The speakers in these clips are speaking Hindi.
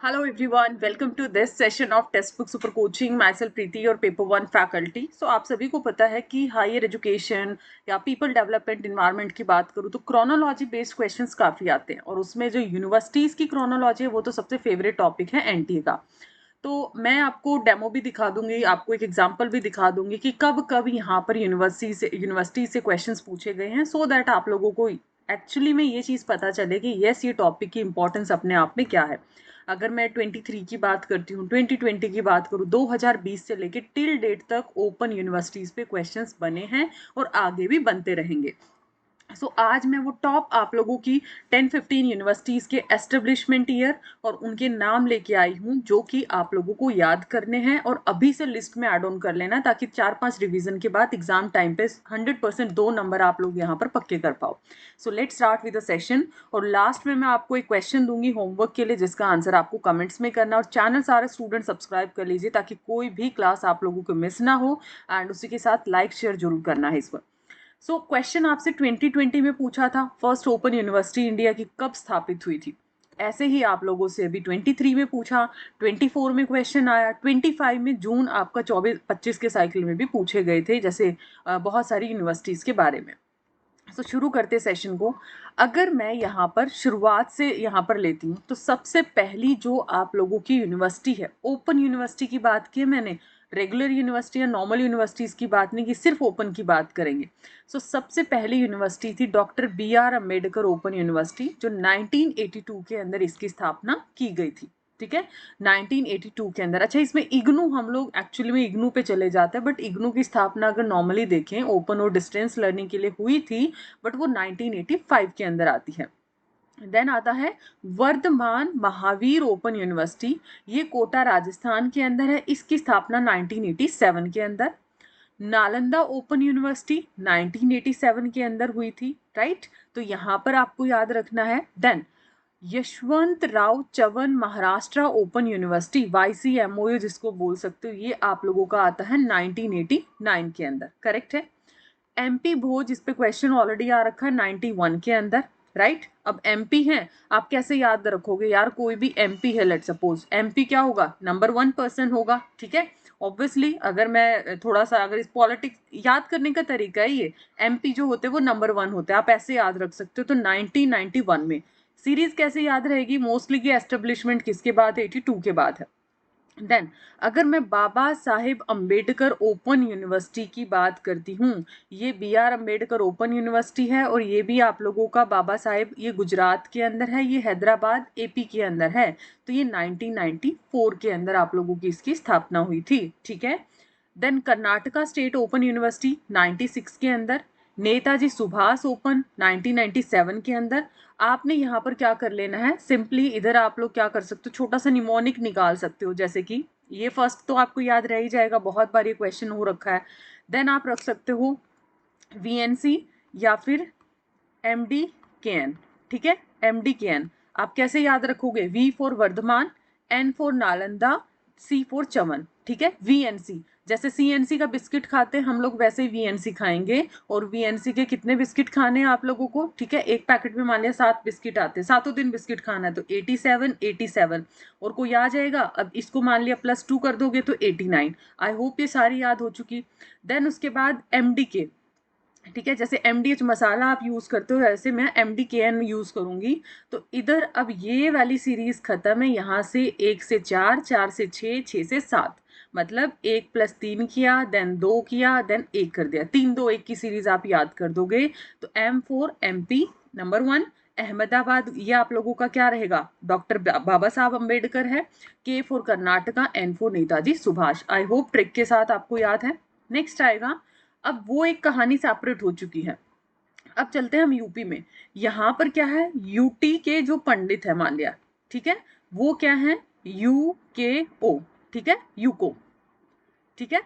Hello everyone, welcome to this session of Textbook Super Coaching. Myself Preeti और पेपर वन फैकल्टी. सो आप सभी को पता है कि हायर एजुकेशन या पीपल डेवलपमेंट इन्वायरमेंट की बात करूँ तो क्रोनोलॉजी बेस्ड क्वेश्चंस काफ़ी आते हैं और उसमें जो यूनिवर्सिटीज़ की क्रोनोलॉजी है वो तो सबसे फेवरेट टॉपिक है एनटीए का. तो मैं आपको डेमो भी दिखा दूंगी, आपको एक एग्जांपल भी दिखा दूंगी कि कब कब यहाँ पर यूनिवर्सिटी से क्वेश्चंस पूछे गए हैं, सो दैट आप लोगों को एक्चुअली में ये चीज़ पता चले कि यस ये टॉपिक की इंपॉर्टेंस अपने आप में क्या है. अगर मैं 23 की बात करती हूँ, 2020 की बात करूँ, 2020 से लेके टिल डेट तक ओपन यूनिवर्सिटीज पे क्वेश्चंस बने हैं और आगे भी बनते रहेंगे. आज मैं वो टॉप आप लोगों की 10-15 यूनिवर्सिटीज़ के एस्टेब्लिशमेंट ईयर और उनके नाम लेके आई हूँ जो कि आप लोगों को याद करने हैं और अभी से लिस्ट में ऐड ऑन कर लेना ताकि 4-5 रिवीजन के बाद एग्जाम टाइम पे 100% 2 नंबर आप लोग यहाँ पर पक्के कर पाओ. So let's start with the session और लास्ट में मैं आपको एक क्वेश्चन दूंगी होमवर्क के लिए जिसका आंसर आपको कमेंट्स में करना और चैनल सारे स्टूडेंट सब्सक्राइब कर लीजिए ताकि कोई भी क्लास आप लोगों को मिस ना हो एंड उसी के साथ लाइक शेयर जरूर करना है इस पर. क्वेश्चन आपसे 2020 में पूछा था फर्स्ट ओपन यूनिवर्सिटी इंडिया की कब स्थापित हुई थी. ऐसे ही आप लोगों से अभी 23 में पूछा, 24 में क्वेश्चन आया, 25 में जून आपका 24-25 के साइकिल में भी पूछे गए थे जैसे बहुत सारी यूनिवर्सिटीज़ के बारे में. शुरू करते सेशन को. अगर मैं यहाँ पर शुरुआत से यहाँ पर लेती हूँ तो सबसे पहली जो आप लोगों की यूनिवर्सिटी है, ओपन यूनिवर्सिटी की बात की मैंने, रेगुलर यूनिवर्सिटी या नॉर्मल यूनिवर्सिटीज़ की बात नहीं की, सिर्फ ओपन की बात करेंगे. सबसे पहली यूनिवर्सिटी थी doctor B R Ambedkar open university जो 1982 के अंदर इसकी स्थापना की गई थी. ठीक है, 1982 के अंदर. अच्छा, इसमें इग्नू हम लोग एक्चुअली में इग्नू पे चले जाते हैं बट इग्नू की स्थापना अगर नॉर्मली देखें ओपन और डिस्टेंस लर्निंग के लिए हुई थी बट वो 1985 के अंदर आती है. देन आता है वर्धमान महावीर ओपन यूनिवर्सिटी, ये कोटा राजस्थान के अंदर है, इसकी स्थापना 1987 के अंदर. नालंदा ओपन यूनिवर्सिटी 1987 के अंदर हुई थी. राइट, तो यहाँ पर आपको याद रखना है. Then Yashwantrao Chavan Maharashtra open university, YCMOU जिसको बोल सकते हो, ये आप लोगों का आता है 1989 के अंदर. करेक्ट है. MP भोज, इस पे क्वेश्चन ऑलरेडी आ रखा है 91 के अंदर. राइट, अब MP है, आप कैसे याद रखोगे यार, कोई भी MP है, लेट सपोज MP क्या होगा, नंबर 1 पर्सन होगा. ठीक है, ऑब्वियसली अगर मैं थोड़ा सा अगर इस पॉलिटिक्स याद करने का तरीका है, ये MP जो होते हैं वो नंबर 1 होते हैं, आप ऐसे याद रख सकते हो. तो 1991 में सीरीज कैसे याद रहेगी, मोस्टली की एस्टेब्लिशमेंट किसके बाद है, 82 के बाद है. देन अगर मैं बाबा साहेब अम्बेडकर ओपन यूनिवर्सिटी की बात करती हूँ, ये BR अम्बेडकर ओपन यूनिवर्सिटी है और ये भी आप लोगों का बाबा साहेब, ये गुजरात के अंदर है, ये हैदराबाद AP के अंदर है. तो ये 1994 के अंदर आप लोगों की इसकी स्थापना हुई थी. ठीक है. Then Karnataka state open university 96 के अंदर. नेताजी सुभाष ओपन 1997 के अंदर. आपने यहाँ पर क्या कर लेना है, सिंपली इधर आप लोग क्या कर सकते हो, छोटा सा निमोनिक निकाल सकते हो, जैसे कि ये फर्स्ट तो आपको याद रह ही जाएगा, बहुत बार ये क्वेश्चन हो रखा है. देन आप रख सकते हो VNC या फिर MD KN. ठीक है, MD KN आप कैसे याद रखोगे, V for Vardhaman, N for Nalanda, C for Chaman. ठीक है, VNC जैसे CNC का बिस्किट खाते हैं हम लोग वैसे ही VNC खाएंगे. और VNC के कितने बिस्किट खाने हैं आप लोगों को, ठीक है, एक पैकेट में मान लिया 7 बिस्किट आते हैं, 7 दिन बिस्किट खाना है तो 87 और कोई आ जाएगा. अब इसको मान लिया +2 कर दोगे तो 89. आई होप ये सारी याद हो चुकी. देन उसके बाद MDK. ठीक है, जैसे MDH मसाला आप यूज करते हो वैसे मैं MDKN यूज करूंगी. तो इधर अब ये वाली सीरीज खत्म है, यहाँ से 1 से 4, 4 से 6, 6 से 7, मतलब 1 + 3 किया, देन 2 किया, देन 1 कर दिया, 3 2 1 की सीरीज आप याद कर दोगे. तो M for MP number 1, Ahmedabad ये आप लोगों का क्या रहेगा, डॉक्टर बाबा साहब अम्बेडकर है. K for Karnataka, N for Netaji Subhash. I hope trick के साथ आपको याद है. नेक्स्ट आएगा, अब वो एक कहानी सेपरेट हो चुकी है. अब चलते हैं हम यूपी में. यहाँ पर क्या है, यूटी के जो पंडित है मान लिया, ठीक है, वो क्या है, UKO. ठीक है, यूको. ठीक है,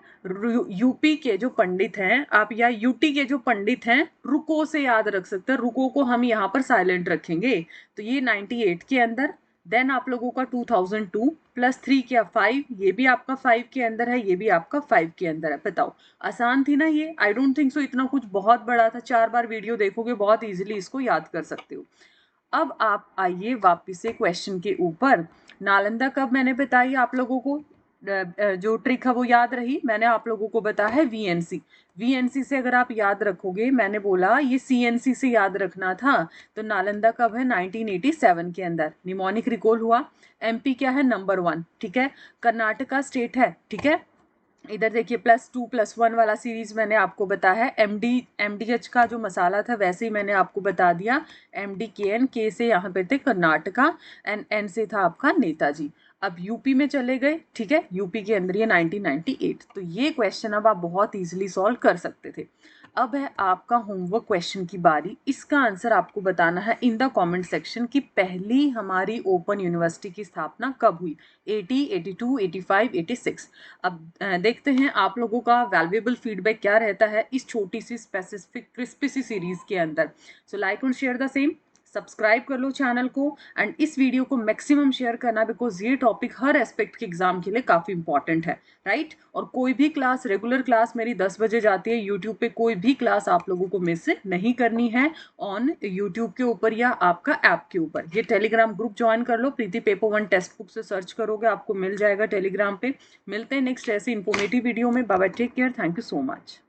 यूपी के जो पंडित हैं आप, या यूटी के जो पंडित हैं, रुको से याद रख सकते हैं, रुको को हम यहाँ पर साइलेंट रखेंगे. तो ये 98 के अंदर. देन आप लोगों का 2002 +3 क्या 5, ये भी आपका 5 के अंदर है, ये भी आपका 5 के अंदर है. बताओ, आसान थी ना ये, आई डोंट थिंक सो इतना कुछ बहुत बड़ा था, 4 बार वीडियो देखोगे बहुत इजीली इसको याद कर सकते हो. अब आप आइए वापिस से क्वेश्चन के ऊपर. नालंदा कब मैंने बताई आप लोगों को, जो ट्रिक है वो याद रही, मैंने आप लोगों को बताया है वीएनसी। वीएनसी से अगर आप याद रखोगे, मैंने बोला ये सीएनसी से याद रखना था, तो नालंदा कब है 1987 के अंदर, निमोनिक रिकॉल हुआ। एमपी क्या है, नंबर 1, ठीक है। कर्नाटका स्टेट है, ठीक है। इधर देखिए +2+1 वाला सीरीज मैंने आपको बताया है। एमडीएच का जो मसाला था वैसे ही मैंने आपको बता दिया। MDKN, के से यहाँ पे थे कर्नाटका, एन से था आपका नेताजी। अब यूपी में चले गए, ठीक है, यूपी के अंदर ये 1998। तो ये क्वेश्चन अब आप बहुत इजीली सॉल्व कर सकते थे। अब है आपका होमवर्क क्वेश्चन की बारी। इसका आंसर आपको बताना है इन द कमेंट सेक्शन कि पहली हमारी ओपन यूनिवर्सिटी की स्थापना कब हुई, 80, 82, 85, 86। अब देखते हैं आप लोगों का वैल्यूएबल फीडबैक क्या रहता है इस छोटी सी स्पेसिफिक क्रिस्पी सी सीरीज के अंदर। So like and share the same, subscribe कर लो चैनल को, एंड इस वीडियो को मैक्सिमम शेयर करना, बिकॉज ये टॉपिक हर एस्पेक्ट के एग्जाम के लिए काफ़ी इंपॉर्टेंट है, राइट। और कोई भी क्लास, रेगुलर क्लास मेरी 10 बजे जाती है यूट्यूब पे, कोई भी क्लास आप लोगों को मिस नहीं करनी है ऑन यूट्यूब के ऊपर या आपका ऐप के ऊपर। ये टेलीग्राम ग्रुप ज्वाइन कर लो, प्रीति पेपर 1 टेक्स्ट बुक से सर्च करोगे आपको मिल जाएगा टेलीग्राम पे। मिलते हैं नेक्स्ट ऐसे इन्फॉर्मेटिव वीडियो में। Bye bye, take care, thank you so much.